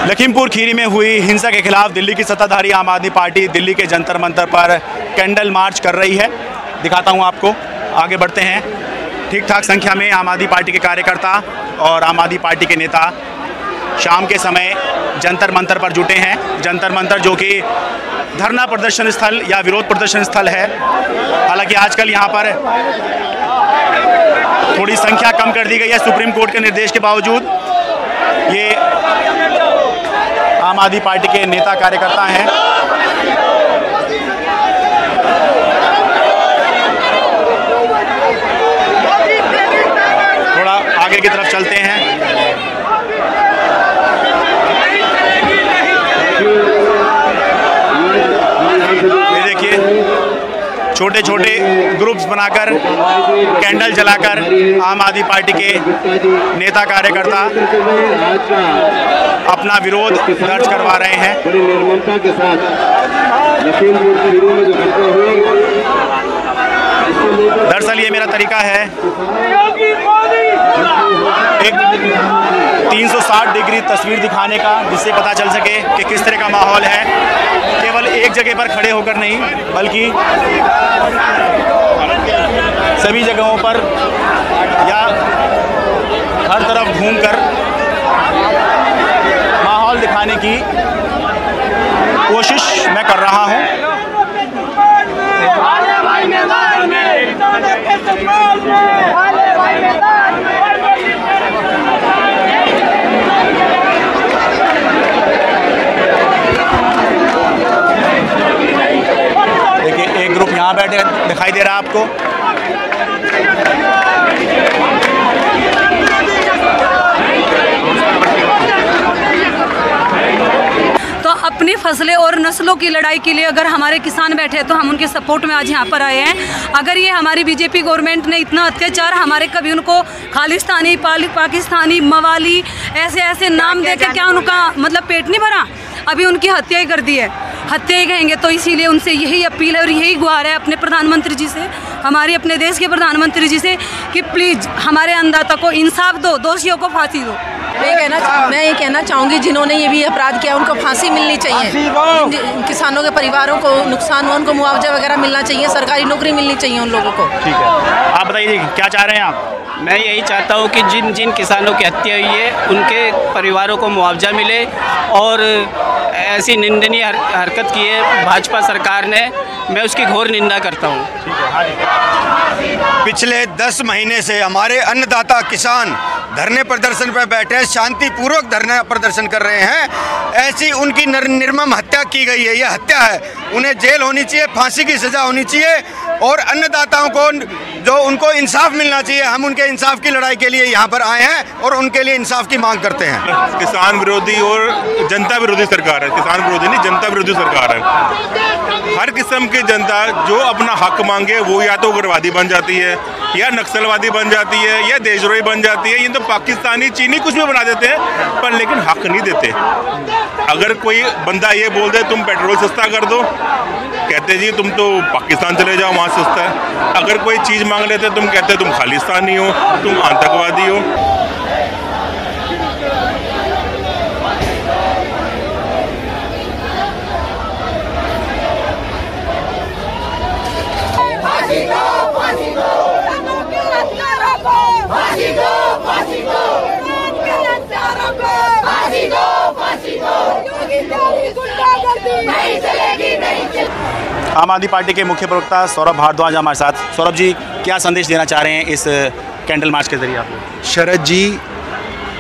लखीमपुर खीरी में हुई हिंसा के खिलाफ दिल्ली की सत्ताधारी आम आदमी पार्टी दिल्ली के जंतर मंतर पर कैंडल मार्च कर रही है। दिखाता हूं आपको, आगे बढ़ते हैं। ठीक ठाक संख्या में आम आदमी पार्टी के कार्यकर्ता और आम आदमी पार्टी के नेता शाम के समय जंतर मंतर पर जुटे हैं। जंतर मंतर जो कि धरना प्रदर्शन स्थल या विरोध प्रदर्शन स्थल है। हालांकि आजकल यहाँ पर थोड़ी संख्या कम कर दी गई है सुप्रीम कोर्ट के निर्देश के बावजूद। ये आम आदमी पार्टी के नेता कार्यकर्ता हैं। थोड़ा आगे की तरफ चलते हैं। ये देखिए, छोटे छोटे ग्रुप्स बनाकर कैंडल जलाकर आम आदमी पार्टी के नेता कार्यकर्ता अपना विरोध दर्ज करवा रहे हैं। दरअसल ये मेरा तरीका है एक 360 डिग्री तस्वीर दिखाने का, जिससे पता चल सके कि किस तरह का माहौल है। केवल एक जगह पर खड़े होकर नहीं, बल्कि सभी जगहों पर या हर तरफ घूमकर माहौल दिखाने की कोशिश मैं कर रहा हूं। देखिए, एक ग्रुप यहाँ बैठे दिखाई दे रहा है आपको। तो अपनी फसलें और नस्लों की लड़ाई के लिए अगर हमारे किसान बैठे हैं तो हम उनके सपोर्ट में आज यहाँ पर आए हैं। अगर ये हमारी बीजेपी गवर्नमेंट ने इतना अत्याचार हमारे, कभी उनको खालिस्तानी, पाकिस्तानी, मवाली ऐसे ऐसे नाम देकर क्या उनका मतलब पेट नहीं भरा, अभी उनकी हत्या ही कर दी है। हत्या ही कहेंगे। तो इसीलिए उनसे यही अपील है और यही गुहार है अपने प्रधानमंत्री जी से, हमारे अपने देश के प्रधानमंत्री जी से, कि प्लीज़ हमारे अन्नदाता को इंसाफ दो, दोषियों को फांसी दो। मैं ये कहना चाहूँगी, जिन्होंने ये भी अपराध किया उनको फांसी मिलनी चाहिए। किसानों के परिवारों को नुकसान हुआ उनको मुआवजा वगैरह मिलना चाहिए, सरकारी नौकरी मिलनी चाहिए उन लोगों को। ठीक है, आप बताइए क्या चाह रहे हैं आप? मैं यही चाहता हूँ कि जिन जिन किसानों की हत्या हुई है उनके परिवारों को मुआवजा मिले। और ऐसी निंदनीय हरकत की है भाजपा सरकार ने, मैं उसकी घोर निंदा करता हूँ। पिछले 10 महीने से हमारे अन्नदाता किसान धरने प्रदर्शन पर बैठे, शांतिपूर्वक धरना प्रदर्शन कर रहे हैं। ऐसी उनकी निर्मम हत्या की गई है। यह हत्या है, उन्हें जेल होनी चाहिए, फांसी की सज़ा होनी चाहिए और अन्नदाताओं को जो उनको इंसाफ मिलना चाहिए। हम उनके इंसाफ की लड़ाई के लिए यहाँ पर आए हैं और उनके लिए इंसाफ की मांग करते हैं। किसान विरोधी और जनता विरोधी सरकार है। किसान विरोधी नहीं, जनता विरोधी सरकार है। हर किस्म की जनता जो अपना हक मांगे वो या तो उग्रवादी बन जाती है, या नक्सलवादी बन जाती है, या देशद्रोही बन जाती है। ये तो पाकिस्तानी, चीनी कुछ भी बना देते हैं, पर लेकिन हक नहीं देते। अगर कोई बंदा ये बोल दे तुम पेट्रोल सस्ता कर दो, कहते जी तुम तो पाकिस्तान चले जाओ, वहाँ सस्ता है। अगर कोई चीज़ मांग लेते तुम कहते तुम खालिस्तानी हो, तुम आतंकवादी हो। आम आदमी पार्टी के मुख्य प्रवक्ता सौरभ भारद्वाज हमारे साथ। सौरभ जी, क्या संदेश देना चाह रहे हैं इस कैंडल मार्च के जरिए आप? शरद जी,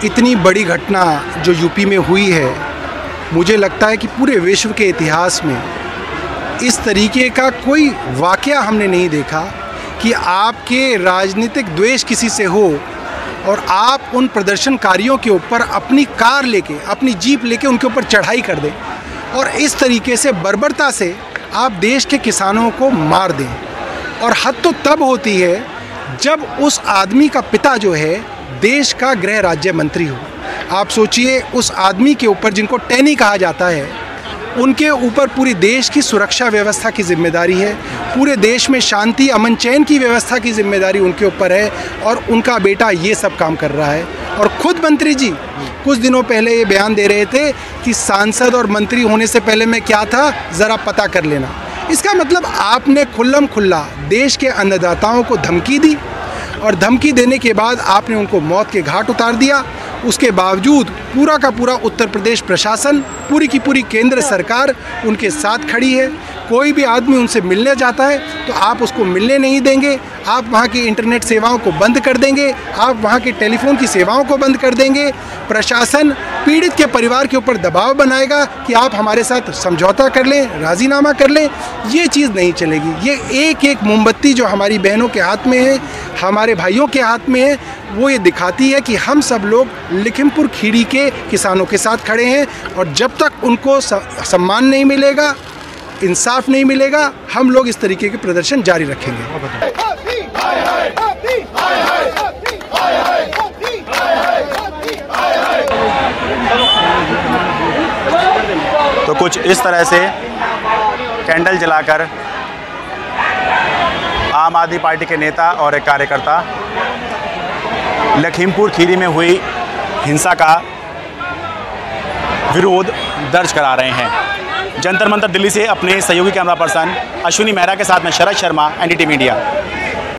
इतनी बड़ी घटना जो यूपी में हुई है, मुझे लगता है कि पूरे विश्व के इतिहास में इस तरीके का कोई वाकया हमने नहीं देखा कि आपके राजनीतिक द्वेष किसी से हो और आप उन प्रदर्शनकारियों के ऊपर अपनी कार लेके, अपनी जीप लेके उनके ऊपर चढ़ाई कर दें और इस तरीके से बर्बरता से आप देश के किसानों को मार दें। और हद तो तब होती है जब उस आदमी का पिता जो है देश का गृह राज्य मंत्री हो। आप सोचिए, उस आदमी के ऊपर, जिनको टैनी कहा जाता है, उनके ऊपर पूरी देश की सुरक्षा व्यवस्था की जिम्मेदारी है, पूरे देश में शांति अमन चैन की व्यवस्था की जिम्मेदारी उनके ऊपर है और उनका बेटा ये सब काम कर रहा है। और खुद मंत्री जी, कुछ दिनों पहले ये बयान दे रहे थे कि सांसद और मंत्री होने से पहले मैं क्या था ज़रा पता कर लेना। इसका मतलब आपने खुल्लम खुल्ला देश के अन्नदाताओं को धमकी दी और धमकी देने के बाद आपने उनको मौत के घाट उतार दिया। उसके बावजूद पूरा का पूरा उत्तर प्रदेश प्रशासन, पूरी की पूरी केंद्र सरकार उनके साथ खड़ी है। कोई भी आदमी उनसे मिलने जाता है तो आप उसको मिलने नहीं देंगे, आप वहाँ की इंटरनेट सेवाओं को बंद कर देंगे, आप वहाँ की टेलीफोन की सेवाओं को बंद कर देंगे। प्रशासन पीड़ित के परिवार के ऊपर दबाव बनाएगा कि आप हमारे साथ समझौता कर लें, राजीनामा कर लें। ये चीज़ नहीं चलेगी। ये एक एक मोमबत्ती जो हमारी बहनों के हाथ में है, हमारे भाइयों के हाथ में है, वो ये दिखाती है कि हम सब लोग लखीमपुर खीरी के किसानों के साथ खड़े हैं। और जब तक उनको सम्मान नहीं मिलेगा, इंसाफ नहीं मिलेगा, हम लोग इस तरीके के प्रदर्शन जारी रखेंगे। तो कुछ इस तरह से कैंडल जलाकर आम आदमी पार्टी के नेता और एक कार्यकर्ता लखीमपुर खीरी में हुई हिंसा का विरोध दर्ज करा रहे हैं। जंतर मंतर दिल्ली से अपने सहयोगी कैमरा पर्सन अश्विनी मेहरा के साथ में शरद शर्मा, NDTV मीडिया।